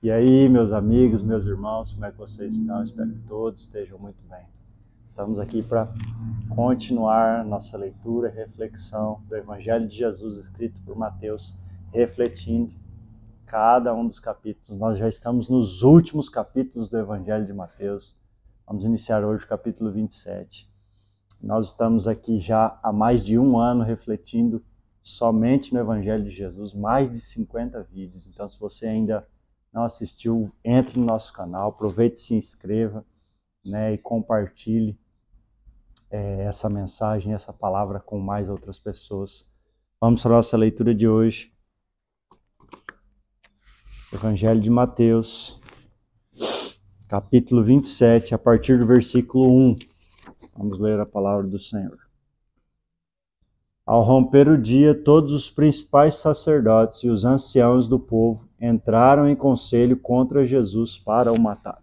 E aí, meus amigos, meus irmãos, como é que vocês estão? Espero que todos estejam muito bem. Estamos aqui para continuar nossa leitura e reflexão do Evangelho de Jesus escrito por Mateus, refletindo cada um dos capítulos. Nós já estamos nos últimos capítulos do Evangelho de Mateus. Vamos iniciar hoje o capítulo 27. Nós estamos aqui já há mais de um ano refletindo somente no Evangelho de Jesus, mais de 50 vídeos. Então, se você ainda não assistiu, entre no nosso canal, aproveite e se inscreva, né, e compartilhe essa mensagem, essa palavra com mais outras pessoas. Vamos para a nossa leitura de hoje. Evangelho de Mateus, capítulo 27, a partir do versículo 1. Vamos ler a palavra do Senhor. Ao romper o dia, todos os principais sacerdotes e os anciãos do povo entraram em conselho contra Jesus para o matar.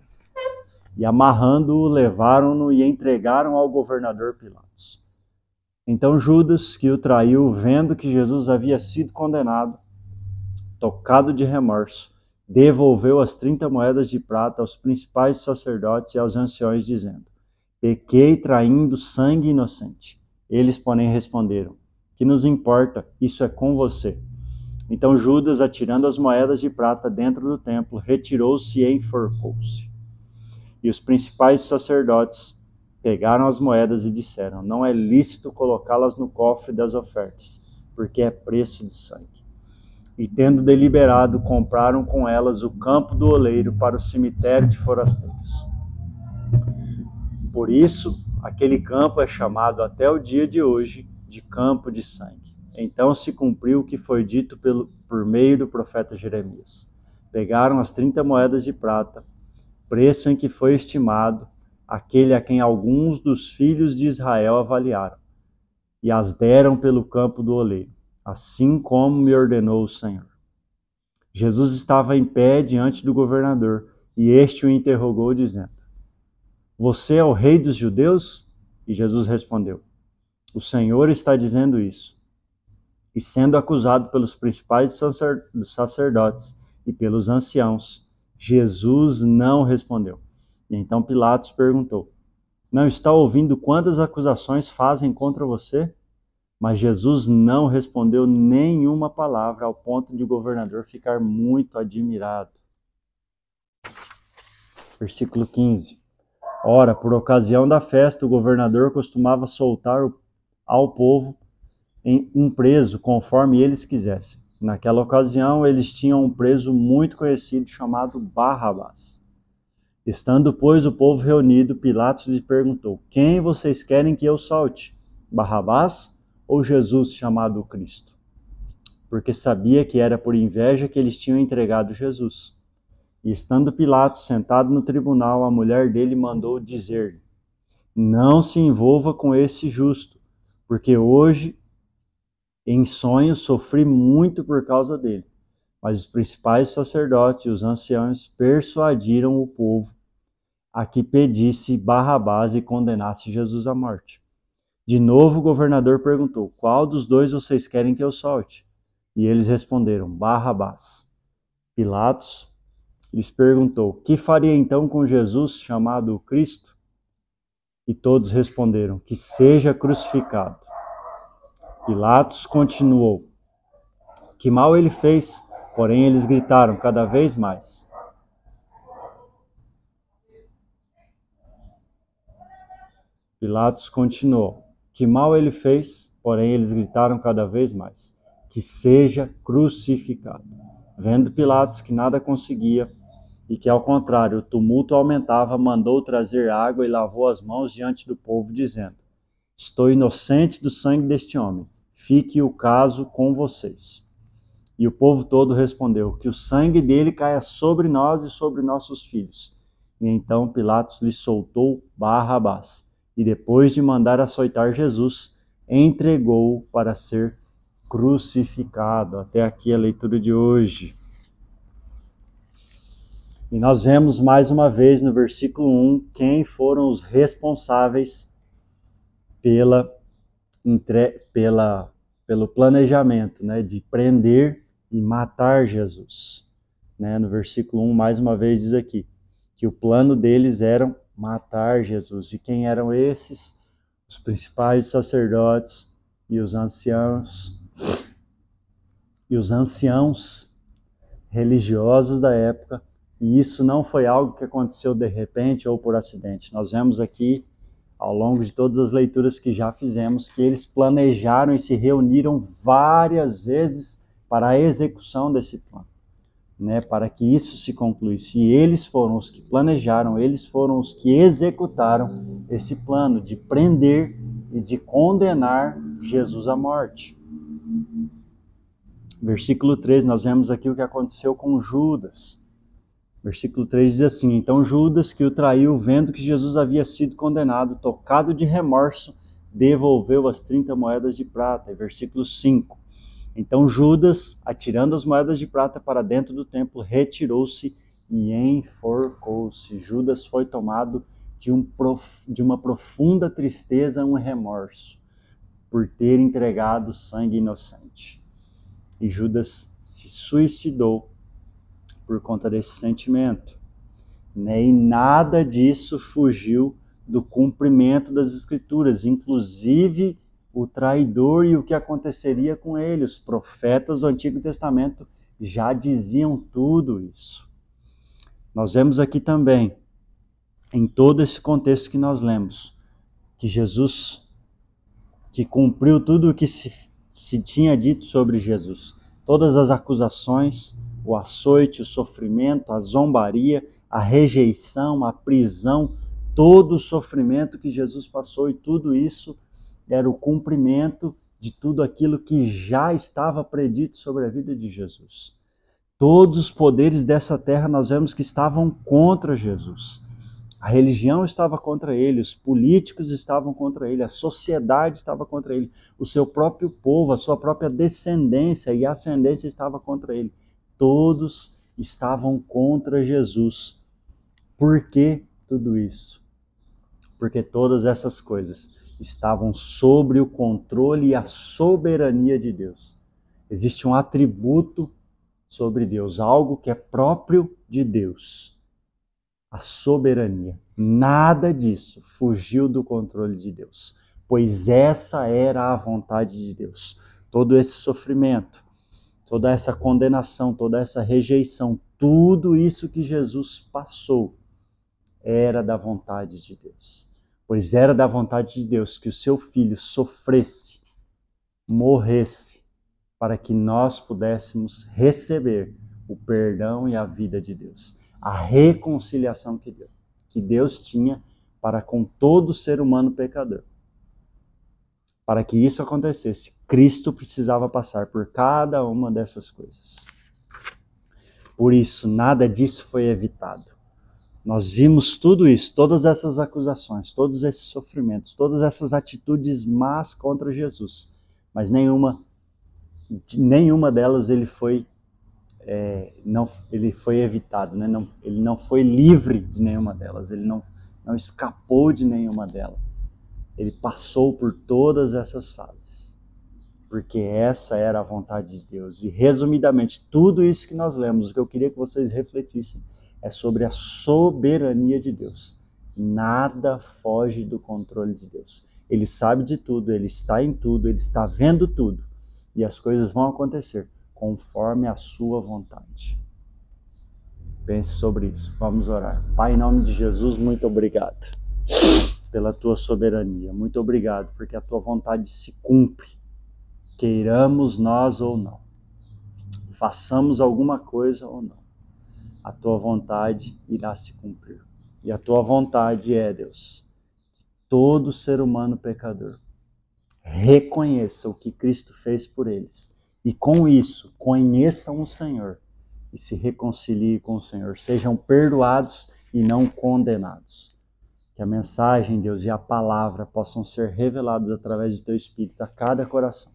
E amarrando-o, levaram-no e entregaram ao governador Pilatos. Então Judas, que o traiu, vendo que Jesus havia sido condenado, tocado de remorso, devolveu as 30 moedas de prata aos principais sacerdotes e aos anciões, dizendo: pequei traindo sangue inocente. Eles, porém, responderam: que nos importa, isso é com você. Então Judas, atirando as moedas de prata dentro do templo, retirou-se e enforcou-se. E os principais sacerdotes pegaram as moedas e disseram: não é lícito colocá-las no cofre das ofertas, porque é preço de sangue. E tendo deliberado, compraram com elas o campo do oleiro para o cemitério de forasteiros. Por isso, aquele campo é chamado até o dia de hoje de campo de sangue. Então se cumpriu o que foi dito por meio do profeta Jeremias. Pegaram as 30 moedas de prata, preço em que foi estimado, aquele a quem alguns dos filhos de Israel avaliaram, e as deram pelo campo do oleiro, assim como me ordenou o Senhor. Jesus estava em pé diante do governador, e este o interrogou, dizendo: você é o rei dos judeus? E Jesus respondeu: o Senhor está dizendo isso. E sendo acusado pelos principais sacerdotes e pelos anciãos, Jesus não respondeu. E então Pilatos perguntou: não está ouvindo quantas acusações fazem contra você? Mas Jesus não respondeu nenhuma palavra, ao ponto de o governador ficar muito admirado. Versículo 15. Ora, por ocasião da festa, o governador costumava soltar ao povo um preso, conforme eles quisessem. Naquela ocasião, eles tinham um preso muito conhecido, chamado Barrabás. Estando, pois, o povo reunido, Pilatos lhe perguntou: quem vocês querem que eu solte? Barrabás ou Jesus, chamado o Cristo? Porque sabia que era por inveja que eles tinham entregado Jesus. E estando Pilatos sentado no tribunal, a mulher dele mandou dizer-lhe: não se envolva com esse justo, porque hoje em sonho sofri muito por causa dele. Mas os principais sacerdotes e os anciãos persuadiram o povo a que pedisse Barrabás e condenasse Jesus à morte. De novo o governador perguntou: qual dos dois vocês querem que eu solte? E eles responderam: Barrabás. Pilatos lhes perguntou: que faria então com Jesus, chamado o Cristo? E todos responderam: que seja crucificado. Pilatos continuou: que mal ele fez? Porém eles gritaram cada vez mais. Pilatos continuou: que mal ele fez? Porém eles gritaram cada vez mais: que seja crucificado. Vendo Pilatos que nada conseguia, e que, ao contrário, o tumulto aumentava, mandou trazer água e lavou as mãos diante do povo, dizendo: estou inocente do sangue deste homem, fique o caso com vocês. E o povo todo respondeu: que o sangue dele caia sobre nós e sobre nossos filhos. E então Pilatos lhe soltou Barrabás, e depois de mandar açoitar Jesus, entregou-o para ser crucificado. Até aqui a leitura de hoje. E nós vemos mais uma vez no versículo 1 quem foram os responsáveis pelo planejamento, né, de prender e matar Jesus. né? No versículo 1, mais uma vez diz aqui, que o plano deles era matar Jesus. E quem eram esses? Os principais sacerdotes e os anciãos religiosos da época. E isso não foi algo que aconteceu de repente ou por acidente. Nós vemos aqui, ao longo de todas as leituras que já fizemos, que eles planejaram e se reuniram várias vezes para a execução desse plano, né? Para que isso se concluísse. E eles foram os que planejaram, eles foram os que executaram esse plano de prender e de condenar Jesus à morte. Versículo 3, nós vemos aqui o que aconteceu com Judas. Versículo 3 diz assim: então Judas, que o traiu, vendo que Jesus havia sido condenado, tocado de remorso, devolveu as 30 moedas de prata. E versículo 5, então Judas, atirando as moedas de prata para dentro do templo, retirou-se e enforcou-se. Judas foi tomado de uma profunda tristeza, um remorso, por ter entregado sangue inocente. E Judas se suicidou por conta desse sentimento, né? E nada disso fugiu do cumprimento das Escrituras, inclusive o traidor e o que aconteceria com ele. Os profetas do Antigo Testamento já diziam tudo isso. Nós vemos aqui também, em todo esse contexto que nós lemos, que Jesus, que cumpriu tudo o que se tinha dito sobre Jesus, todas as acusações, o açoite, o sofrimento, a zombaria, a rejeição, a prisão, todo o sofrimento que Jesus passou, e tudo isso era o cumprimento de tudo aquilo que já estava predito sobre a vida de Jesus. Todos os poderes dessa terra nós vemos que estavam contra Jesus. A religião estava contra ele, os políticos estavam contra ele, a sociedade estava contra ele, o seu próprio povo, a sua própria descendência e ascendência estava contra ele. Todos estavam contra Jesus. Por que tudo isso? Porque todas essas coisas estavam sob o controle e a soberania de Deus. Existe um atributo sobre Deus, algo que é próprio de Deus. A soberania. Nada disso fugiu do controle de Deus, pois essa era a vontade de Deus. Todo esse sofrimento, toda essa condenação, toda essa rejeição, tudo isso que Jesus passou era da vontade de Deus. Pois era da vontade de Deus que o seu filho sofresse, morresse, para que nós pudéssemos receber o perdão e a vida de Deus. A reconciliação que Deus tinha para com todo ser humano pecador. Para que isso acontecesse, Cristo precisava passar por cada uma dessas coisas. Por isso, nada disso foi evitado. Nós vimos tudo isso, todas essas acusações, todos esses sofrimentos, todas essas atitudes más contra Jesus, mas nenhuma delas ele foi evitado, né? Ele não foi livre de nenhuma delas, ele não escapou de nenhuma delas. Ele passou por todas essas fases, porque essa era a vontade de Deus. E resumidamente, tudo isso que nós lemos, o que eu queria que vocês refletissem, é sobre a soberania de Deus. Nada foge do controle de Deus. Ele sabe de tudo, ele está em tudo, ele está vendo tudo, e as coisas vão acontecer conforme a sua vontade. Pense sobre isso. Vamos orar. Pai, em nome de Jesus, muito obrigado pela tua soberania. Muito obrigado porque a tua vontade se cumpre, queiramos nós ou não. Façamos alguma coisa ou não. A tua vontade irá se cumprir. E a tua vontade é, Deus, que todo ser humano pecador reconheça o que Cristo fez por eles. E com isso, conheçam o Senhor e se reconciliem com o Senhor. Sejam perdoados e não condenados. Que a mensagem, Deus, e a palavra possam ser revelados através do teu Espírito a cada coração.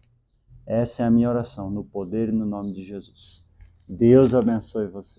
Essa é a minha oração, no poder e no nome de Jesus. Deus abençoe você.